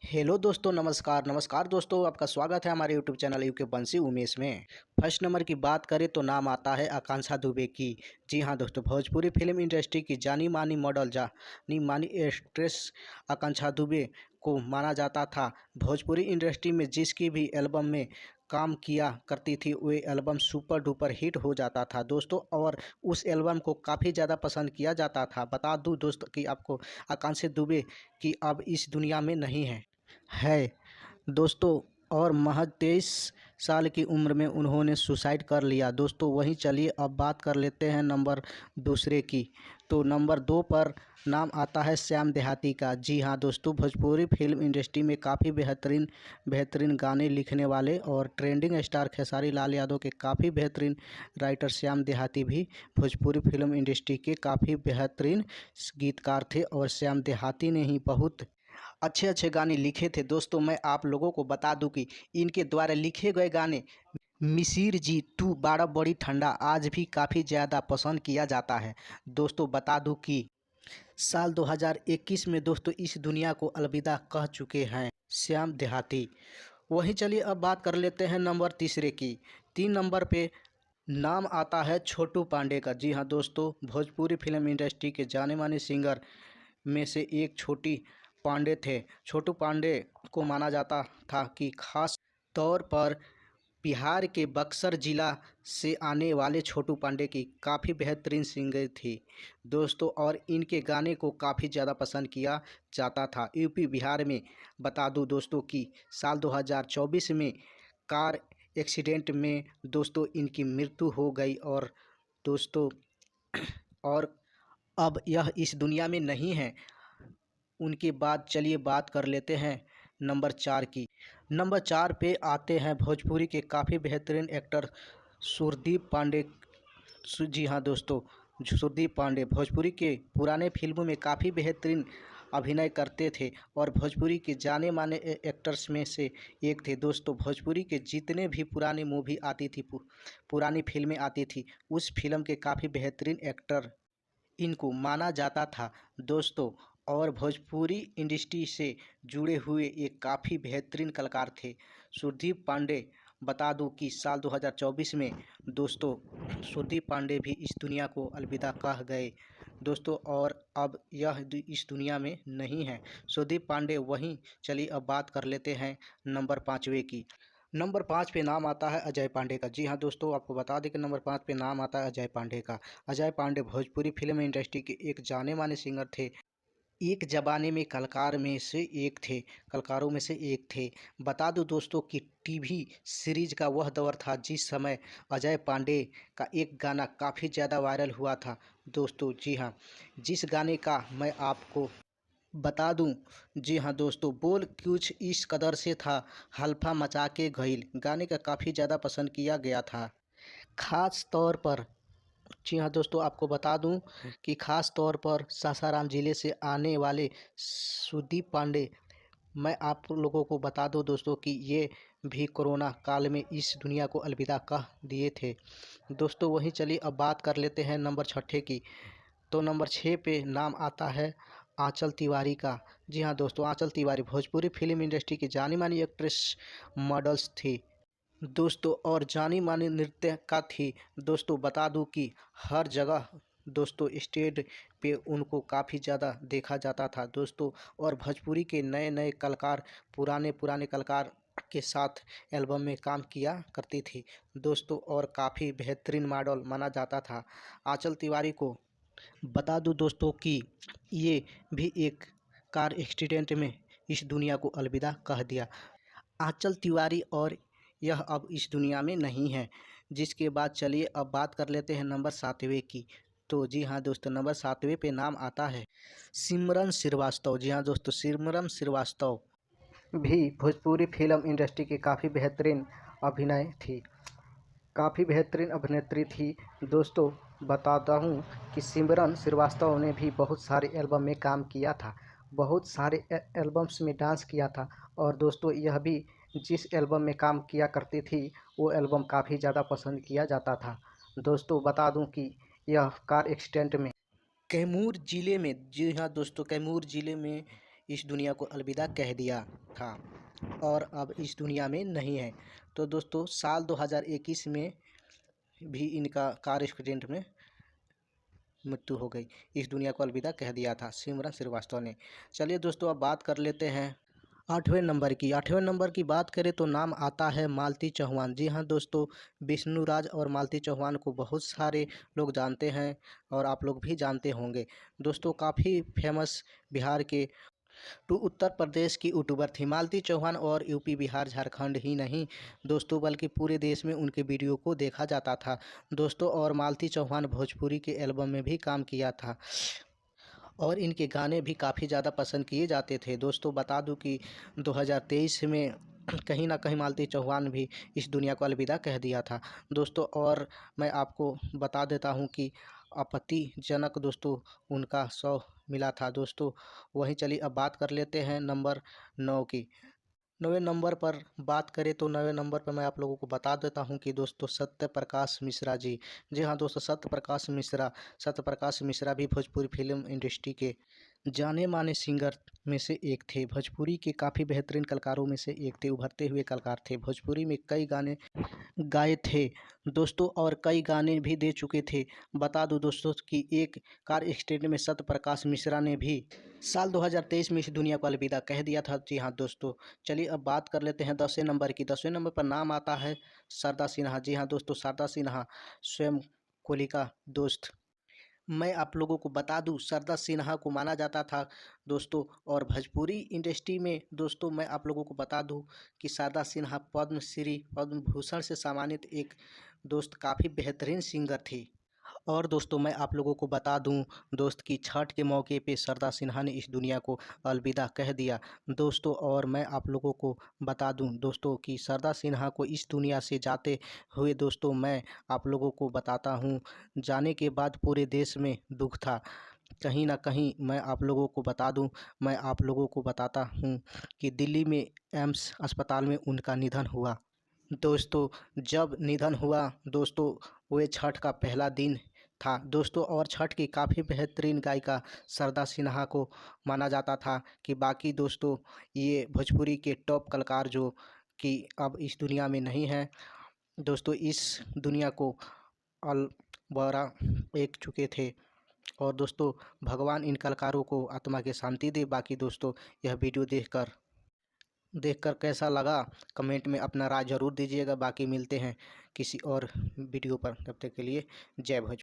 Hello दोस्तों, नमस्कार नमस्कार दोस्तों, आपका स्वागत है हमारे यूट्यूब चैनल यूके बंसी उमेश में। फर्स्ट नंबर की बात करें तो नाम आता है आकांक्षा दुबे की। जी हाँ दोस्तों, भोजपुरी फिल्म इंडस्ट्री की जानी मानी मॉडल, जानी मानी एक्ट्रेस आकांक्षा दुबे को माना जाता था। भोजपुरी इंडस्ट्री में जिसकी भी एल्बम में काम किया करती थी वे एल्बम सुपर डुपर हिट हो जाता था दोस्तों, और उस एल्बम को काफ़ी ज़्यादा पसंद किया जाता था। बता दूं दोस्तों कि आपको आकांक्षा दुबे की अब इस दुनिया में नहीं है दोस्तों, और महज 23 साल की उम्र में उन्होंने सुसाइड कर लिया दोस्तों। वहीं चलिए अब बात कर लेते हैं नंबर दूसरे की। तो नंबर 2 पर नाम आता है श्याम देहाती का। जी हाँ दोस्तों, भोजपुरी फिल्म इंडस्ट्री में काफ़ी बेहतरीन बेहतरीन गाने लिखने वाले और ट्रेंडिंग स्टार खेसारी लाल यादव के काफ़ी बेहतरीन राइटर श्याम देहाती भी भोजपुरी फिल्म इंडस्ट्री के काफ़ी बेहतरीन गीतकार थे, और श्याम देहाती ने ही बहुत अच्छे अच्छे गाने लिखे थे दोस्तों। मैं आप लोगों को बता दूं कि इनके द्वारा लिखे गए गाने मिसिर जी टू बाड़ा बड़ी ठंडा आज भी काफ़ी ज़्यादा पसंद किया जाता है दोस्तों। बता दूं कि साल 2021 में दोस्तों इस दुनिया को अलविदा कह चुके हैं श्याम देहाती। वहीं चलिए अब बात कर लेते हैं नंबर तीसरे की। 3 नंबर पे नाम आता है छोटू पांडे का। जी हाँ दोस्तों, भोजपुरी फिल्म इंडस्ट्री के जाने माने सिंगर में से एक छोटी पांडे थे। छोटू पांडे को माना जाता था कि खास तौर पर बिहार के बक्सर जिला से आने वाले छोटू पांडे की काफ़ी बेहतरीन सिंगर थी दोस्तों, और इनके गाने को काफ़ी ज़्यादा पसंद किया जाता था यूपी बिहार में। बता दूं दोस्तों कि साल 2024 में कार एक्सीडेंट में दोस्तों इनकी मृत्यु हो गई, और दोस्तों और अब यह इस दुनिया में नहीं है। उनके बाद चलिए बात कर लेते हैं नंबर 4 की। नंबर 4 पे आते हैं भोजपुरी के काफ़ी बेहतरीन एक्टर सुरदीप पांडे। जी हाँ दोस्तों, सुरदीप पांडे भोजपुरी के पुराने फिल्मों में काफ़ी बेहतरीन अभिनय करते थे और भोजपुरी के जाने माने एक्टर्स में से एक थे दोस्तों। भोजपुरी के जितने भी पुरानी मूवी आती थी, पुरानी फिल्में आती थी, उस फिल्म के काफ़ी बेहतरीन एक्टर इनको माना जाता था दोस्तों, और भोजपुरी इंडस्ट्री से जुड़े हुए एक काफ़ी बेहतरीन कलाकार थे सुरदीप पांडे। बता दूं कि साल 2024 में दोस्तों सुरदीप पांडे भी इस दुनिया को अलविदा कह गए दोस्तों, और अब यह इस दुनिया में नहीं है सुरदीप पांडे। वहीं चलिए अब बात कर लेते हैं नंबर 5वें की। नंबर 5 पे नाम आता है अजय पांडे का। जी हाँ दोस्तों, आपको बता दें कि नंबर 5 पे नाम आता है अजय पांडे का। अजय पांडे भोजपुरी फिल्म इंडस्ट्री के एक जाने माने सिंगर थे। एक ज़माने में कलाकारों में से एक थे। बता दूं दोस्तों कि टीवी सीरीज का वह दौर था जिस समय अजय पांडे का एक गाना काफ़ी ज़्यादा वायरल हुआ था दोस्तों। जी हाँ, जिस गाने का मैं आपको बता दूं, जी हाँ दोस्तों, बोल कुछ इस कदर से था, हल्फा मचा के गईल गाने का काफ़ी ज़्यादा पसंद किया गया था। ख़ास तौर पर जी हाँ दोस्तों, आपको बता दूं कि ख़ास तौर पर सासाराम ज़िले से आने वाले सुदीप पांडे, मैं आप लोगों को बता दूं दोस्तों कि ये भी कोरोना काल में इस दुनिया को अलविदा कह दिए थे दोस्तों। वहीं चलिए अब बात कर लेते हैं नंबर 6 की। तो नंबर 6 पे नाम आता है आंचल तिवारी का। जी हाँ दोस्तों, आंचल तिवारी भोजपुरी फिल्म इंडस्ट्री की जानी मानी एक्ट्रेस मॉडल्स थी दोस्तों, और जानी मानी नृत्यिका थी दोस्तों। बता दूं कि हर जगह दोस्तों स्टेज पे उनको काफ़ी ज़्यादा देखा जाता था दोस्तों, और भोजपुरी के नए नए कलाकार पुराने पुराने कलाकार के साथ एल्बम में काम किया करती थी दोस्तों, और काफ़ी बेहतरीन मॉडल माना जाता था आंचल तिवारी को। बता दूं दोस्तों कि ये भी एक कार एक्सीडेंट में इस दुनिया को अलविदा कह दिया आंचल तिवारी, और यह अब इस दुनिया में नहीं है। जिसके बाद चलिए अब बात कर लेते हैं नंबर 7वें की। तो जी हाँ दोस्तों, नंबर 7वें पे नाम आता है सिमरन श्रीवास्तव। जी हाँ दोस्तों, सिमरन श्रीवास्तव भी भोजपुरी फिल्म इंडस्ट्री की काफ़ी बेहतरीन अभिनेत्री थी दोस्तों। बताता हूँ कि सिमरन श्रीवास्तव ने भी बहुत सारे एल्बम में काम किया था, बहुत सारे एल्बम्स में डांस किया था, और दोस्तों यह भी जिस एल्बम में काम किया करती थी वो एल्बम काफ़ी ज़्यादा पसंद किया जाता था दोस्तों। बता दूं कि यह कार एक्सीडेंट में कैमूर ज़िले में, जी हाँ दोस्तों, कैमूर ज़िले में इस दुनिया को अलविदा कह दिया था और अब इस दुनिया में नहीं है। तो दोस्तों साल 2021 में भी इनका कार एक्सीडेंट में मृत्यु हो गई। इस दुनिया को अलविदा कह दिया था सिमरन श्रीवास्तव ने। चलिए दोस्तों अब बात कर लेते हैं 8वें नंबर की बात करें तो नाम आता है मालती चौहान। जी हाँ दोस्तों, विष्णुराज और मालती चौहान को बहुत सारे लोग जानते हैं और आप लोग भी जानते होंगे। दोस्तों काफ़ी फेमस बिहार के उत्तर प्रदेश की यूट्यूबर थी मालती चौहान और यूपी, बिहार, झारखंड ही नहीं दोस्तों बल्कि पूरे देश में उनके वीडियो को देखा जाता था दोस्तों। और मालती चौहान भोजपुरी के एल्बम में भी काम किया था और इनके गाने भी काफ़ी ज़्यादा पसंद किए जाते थे दोस्तों। बता दूं कि 2023 में कहीं ना कहीं मालती चौहान भी इस दुनिया को अलविदा कह दिया था दोस्तों। और मैं आपको बता देता हूं कि आपत्तिजनक दोस्तों उनका शव मिला था दोस्तों। वहीं चलिए अब बात कर लेते हैं नंबर 9 की। 9वें नंबर पर बात करें तो 9वें नंबर पर मैं आप लोगों को बता देता हूं कि दोस्तों सत्यप्रकाश मिश्रा जी। जी हाँ दोस्तों, सत्यप्रकाश मिश्रा भी भोजपुरी फिल्म इंडस्ट्री के जाने माने सिंगर में से एक थे। भोजपुरी के काफ़ी बेहतरीन कलाकारों में से एक थे, उभरते हुए कलाकार थे। भोजपुरी में कई गाने गाए थे दोस्तों और कई गाने भी दे चुके थे। बता दूं दोस्तों कि एक कार एक्सीडेंट में सत्यप्रकाश मिश्रा ने भी साल 2023 में इस दुनिया को अलविदा कह दिया था। जी हाँ दोस्तों, चलिए अब बात कर लेते हैं 10वें नंबर की। 10वें नंबर पर नाम आता है शारदा सिन्हा। जी हाँ दोस्तों, शारदा सिन्हा स्वयं कोहली का दोस्त। मैं आप लोगों को बता दूं शारदा सिन्हा को माना जाता था दोस्तों। और भोजपुरी इंडस्ट्री में दोस्तों मैं आप लोगों को बता दूं कि शारदा सिन्हा पद्मश्री, पद्म भूषण से सम्मानित एक दोस्त काफ़ी बेहतरीन सिंगर थी। और दोस्तों मैं आप लोगों को बता दूं दोस्त कि छठ के मौके पे शारदा सिन्हा ने इस दुनिया को अलविदा कह दिया दोस्तों। और मैं आप लोगों को बता दूं दोस्तों कि शारदा सिन्हा को इस दुनिया से जाते हुए दोस्तों मैं आप लोगों को बताता हूं, जाने के बाद पूरे देश में दुख था। कहीं ना कहीं मैं आप लोगों को बता दूं, मैं आप लोगों को बताता हूं कि दिल्ली में एम्स अस्पताल में उनका निधन हुआ दोस्तों। जब निधन हुआ दोस्तों वो छठ का पहला दिन था दोस्तों। और छठ की काफ़ी बेहतरीन गायिका शारदा सिन्हा को माना जाता था कि बाकी दोस्तों ये भोजपुरी के टॉप कलाकार जो कि अब इस दुनिया में नहीं हैं दोस्तों, इस दुनिया को अलविदा एक चुके थे। और दोस्तों भगवान इन कलाकारों को आत्मा की शांति दे। बाकी दोस्तों यह वीडियो देखकर कैसा लगा कमेंट में अपना राय ज़रूर दीजिएगा। बाकी मिलते हैं किसी और वीडियो पर, तब तक के लिए जय भोजपुरी।